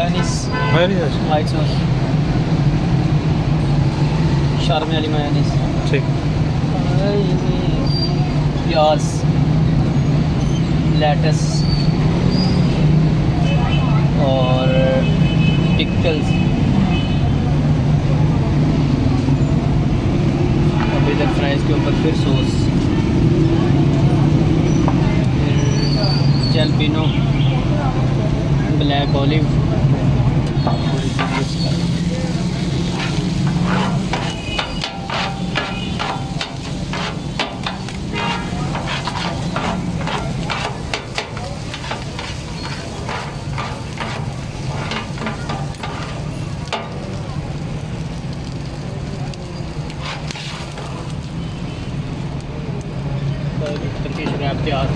Mayonnaise, mayonnaise white sauce, शारमे वाली mayonnaise, ठीक। प्याज, लेटस और पिकल्स। अब इधर फ्राइज़ के ऊपर फिर sauce, jalapeno, black olive, Turkish wrap तैयार।